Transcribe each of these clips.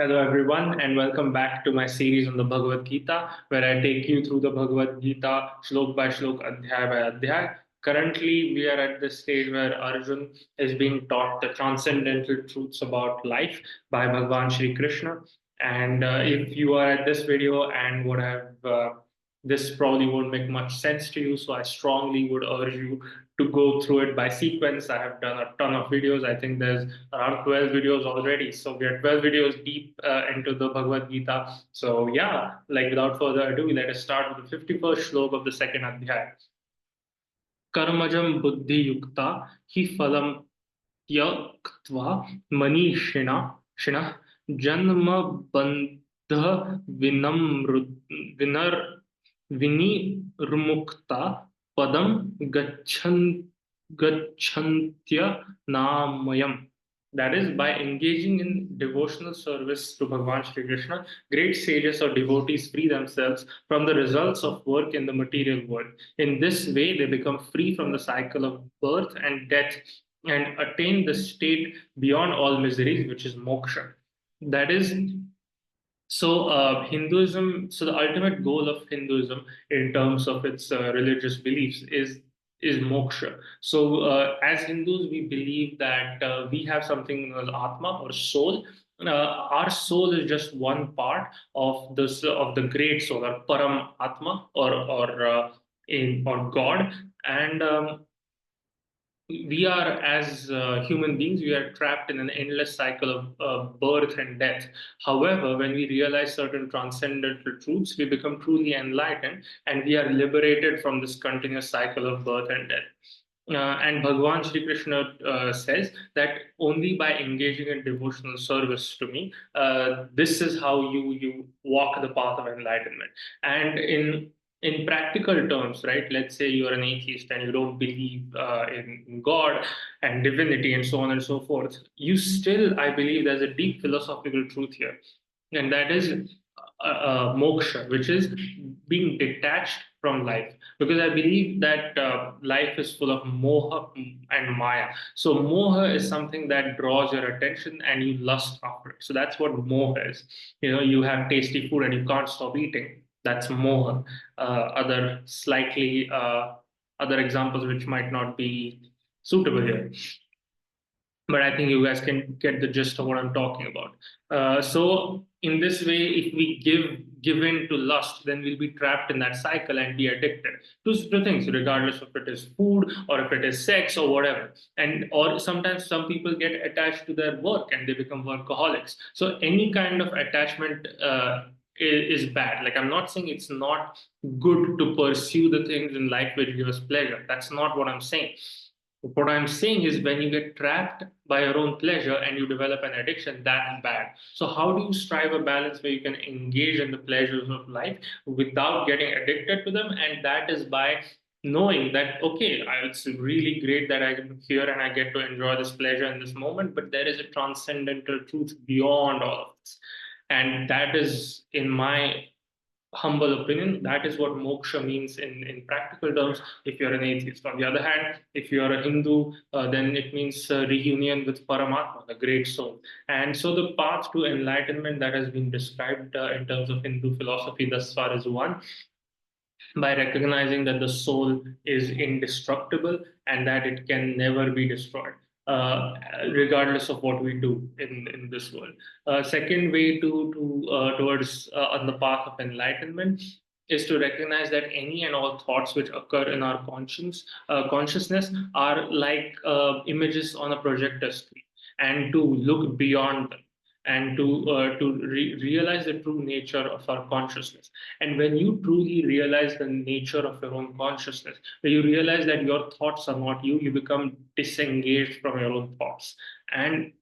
Hello, everyone, and welcome back to my series on the Bhagavad Gita, where I take you through the Bhagavad Gita shlok by shlok, adhyay by adhyay. Currently, we are at the stage where Arjun is being taught the transcendental truths about life by Bhagwan Shri Krishna. And if you are at this video and would have this probably won't make much sense to you, so I strongly would urge you to go through it by sequence. I have done a ton of videos. I think there's around 12 videos already. So we are 12 videos deep into the Bhagavad Gita. So yeah, like without further ado, let us start with the 51st slok of the second adhyay. Karmajam buddhi yukta hi phalam tyaktva manishina shina janma bandha vinar vinirmukta padam gacchantya namayam. That is, by engaging in devotional service to Bhagavan Sri Krishna, great sages or devotees free themselves from the results of work in the material world. In this way, they become free from the cycle of birth and death and attain the state beyond all miseries, which is moksha. That is, Hinduism. So the ultimate goal of Hinduism, in terms of its religious beliefs, is moksha. So as Hindus, we believe that we have something called atma or soul. Our soul is just one part of the great soul, or param atma, or God, and we are, as human beings, we are trapped in an endless cycle of birth and death. However, when we realize certain transcendental truths, we become truly enlightened, and we are liberated from this continuous cycle of birth and death. And Bhagavan Sri Krishna says that only by engaging in devotional service to me, this is how you walk the path of enlightenment. And in practical terms, right? Let's say you are an atheist and you don't believe in God and divinity and so on and so forth. You still, I believe, there's a deep philosophical truth here, and that is moksha, which is being detached from life. Because I believe that life is full of moha and maya. So moha is something that draws your attention and you lust after it. So that's what moha is. You know, you have tasty food and you can't stop eating. That's moha. Other slightly other examples which might not be suitable here, but I think you guys can get the gist of what I'm talking about. So in this way, if we give in to lust, then we'll be trapped in that cycle and be addicted to things, regardless if it is food or if it is sex or whatever. And or sometimes some people get attached to their work and they become workaholics. So any kind of attachment is bad. Like, I'm not saying it's not good to pursue the things in life which give us pleasure. That's not what I'm saying. What I'm saying is, when you get trapped by your own pleasure and you develop an addiction, that's bad. So, how do you strive a balance where you can engage in the pleasures of life without getting addicted to them? And that is by knowing that, okay, it's really great that I'm here and I get to enjoy this pleasure in this moment, but there is a transcendental truth beyond all of this. And that is, in my humble opinion, that is what moksha means in practical terms if you're an atheist. On the other hand, if you're a Hindu, then it means reunion with Paramatma, the great soul. And so the path to enlightenment that has been described in terms of Hindu philosophy thus far is one, by recognizing that the soul is indestructible and that it can never be destroyed, regardless of what we do in this world. Second way to towards on the path of enlightenment is to recognize that any and all thoughts which occur in our consciousness are like images on a projector screen, and to look beyond them and to realize the true nature of our consciousness. And when you truly realize the nature of your own consciousness, when you realize that your thoughts are not you, you become disengaged from your own thoughts. And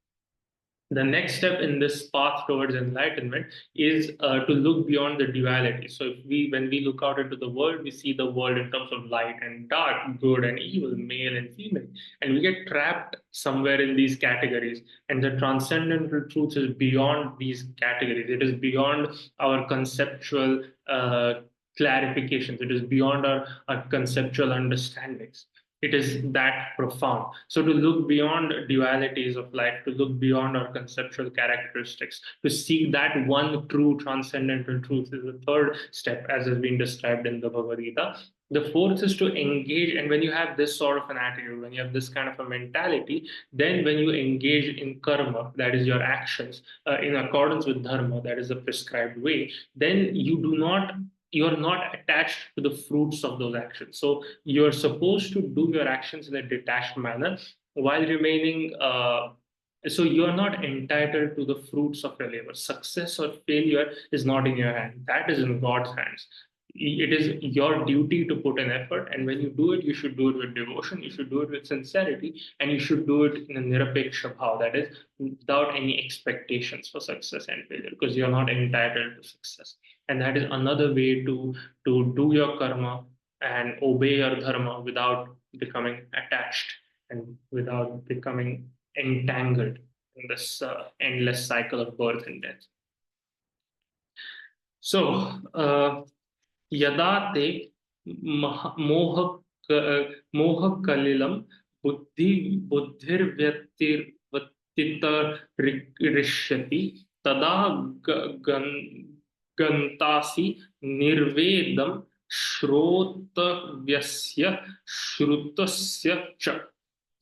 the next step in this path towards enlightenment is to look beyond the duality. So if we when we look out into the world, we see the world in terms of light and dark, good and evil, male and female, and we get trapped somewhere in these categories. And the transcendental truth is beyond these categories. It is beyond our conceptual clarifications. It is beyond our conceptual understandings. It is that profound. So to look beyond dualities of life, to look beyond our conceptual characteristics, to seek that one true transcendental truth is the third step, as has been described in the Bhagavad Gita. The fourth is to engage, and when you have this sort of an attitude, when you have this kind of a mentality, then when you engage in karma, that is your actions, in accordance with dharma, that is the prescribed way, then you're not attached to the fruits of those actions. So you're supposed to do your actions in a detached manner while remaining. So you're not entitled to the fruits of your labor. Success or failure is not in your hand. That is in God's hands. It is your duty to put an effort, and when you do it, you should do it with devotion. You should do it with sincerity, and you should do it in a nirapeksha bhav. That is, without any expectations for success and failure, because you're not entitled to success. And that is another way to do your karma and obey your dharma without becoming attached and without becoming entangled in this endless cycle of birth and death. So, यदा ते मोह मोह कलिलम बुद्धिर्व्यतिरिष्यति तदा गन्तासि निर्वेदम श्रोतव्यस्य श्रुतस्य च.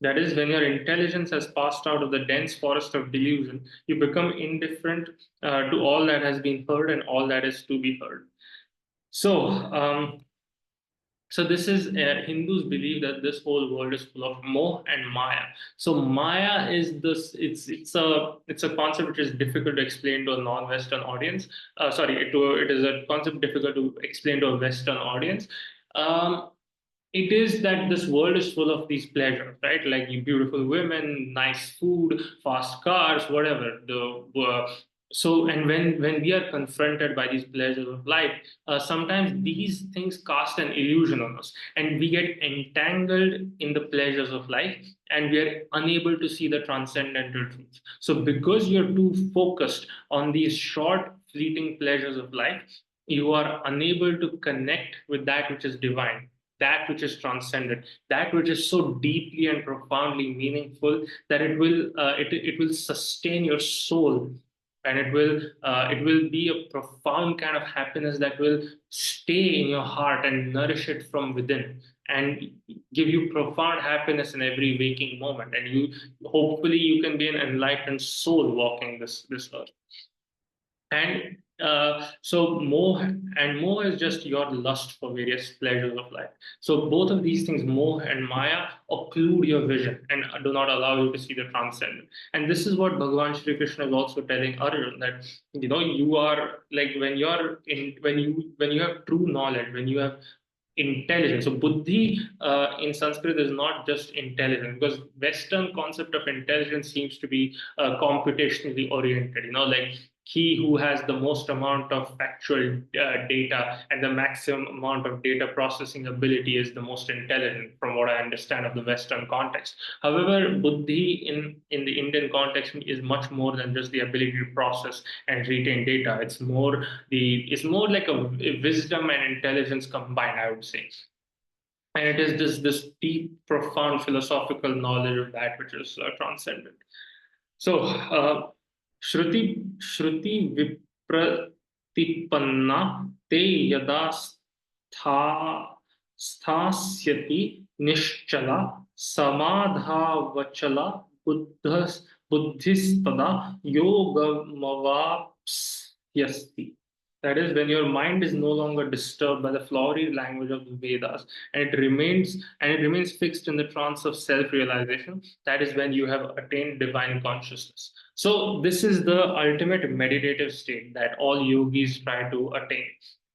That is, when your intelligence has passed out of the dense forest of delusion, you become indifferent to all that has been heard and all that is to be heard. So, so this is Hindus believe that this whole world is full of moh and maya. So maya is this. It's a concept which is difficult to explain to a non-Western audience. It is a concept difficult to explain to a Western audience. It is that this world is full of these pleasures, right? Like beautiful women, nice food, fast cars, whatever. So, and when we are confronted by these pleasures of life, sometimes these things cast an illusion on us, and we get entangled in the pleasures of life, and we are unable to see the transcendental truth. So, because you're too focused on these short, fleeting pleasures of life, you are unable to connect with that which is divine, that which is transcendent, that which is so deeply and profoundly meaningful that it will sustain your soul, and it will be a profound kind of happiness that will stay in your heart and nourish it from within and give you profound happiness in every waking moment, and you hopefully you can be an enlightened soul walking this earth. And so moh is just your lust for various pleasures of life. So both of these things, moh and maya, occlude your vision and do not allow you to see the transcendent. And this is what Bhagavan Shri Krishna is also telling Arjuna, that you are like when you have true knowledge, when you have intelligence. So buddhi in Sanskrit is not just intelligence, because Western concept of intelligence seems to be computationally oriented. Like he who has the most amount of factual data and the maximum amount of data processing ability is the most intelligent, from what I understand of the Western context. However, buddhi in the Indian context is much more than just the ability to process and retain data. It's more like a wisdom and intelligence combined, I would say. And it is this deep, profound philosophical knowledge of that which is transcendent. So, Shruti vipratipanna te yada sthasyati nishchala samadhavachala buddhistada yogamavapsyasti. That is, when your mind is no longer disturbed by the flowery language of the Vedas, and it remains fixed in the trance of self-realization. That is when you have attained divine consciousness. So this is the ultimate meditative state that all yogis try to attain.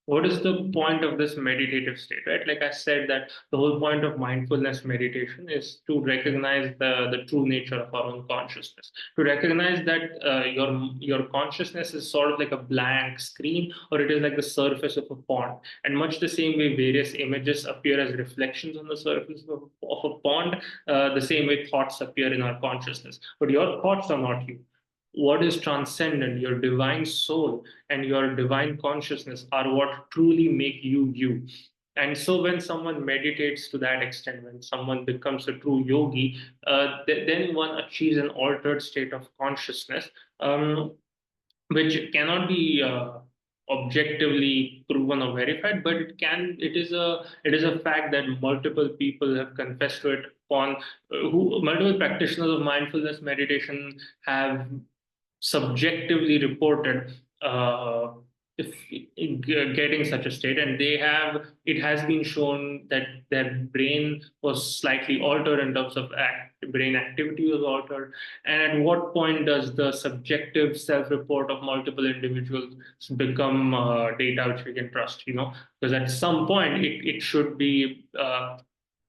What is the point of this meditative state, right? Like I said, that the whole point of mindfulness meditation is to recognize the true nature of our own consciousness, to recognize that your consciousness is sort of like a blank screen, or it is like the surface of a pond. And much the same way various images appear as reflections on the surface of a pond, the same way thoughts appear in our consciousness. But your thoughts are not you. What is transcendent, your divine soul and your divine consciousness, are what truly make you you. And so when someone meditates to that extent, when someone becomes a true yogi, then one achieves an altered state of consciousness, um, which cannot be objectively proven or verified, but it is a fact that multiple people have confessed to it upon who multiple practitioners of mindfulness meditation have subjectively reported uh, if getting such a state, and they have it has been shown that their brain was slightly altered in terms of brain activity was altered. And at what point does the subjective self-report of multiple individuals become data which we can trust, because at some point it should be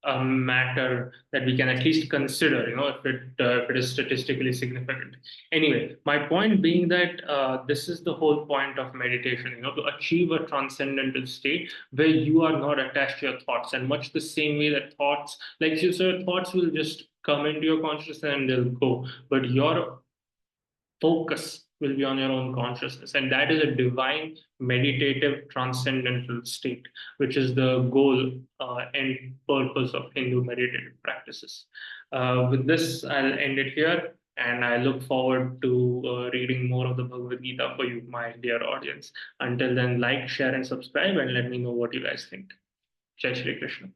a matter that we can at least consider, if it is statistically significant. Anyway, my point being that this is the whole point of meditation, to achieve a transcendental state where you are not attached to your thoughts, and much the same way that thoughts, like you said, thoughts will just come into your consciousness and they'll go, but your focus will be on your own consciousness. And that is a divine, meditative, transcendental state, which is the goal and purpose of Hindu meditative practices. With this, I'll end it here. And I look forward to reading more of the Bhagavad Gita for you, my dear audience. Until then, like, share, and subscribe, and let me know what you guys think. Jai Shri Krishna.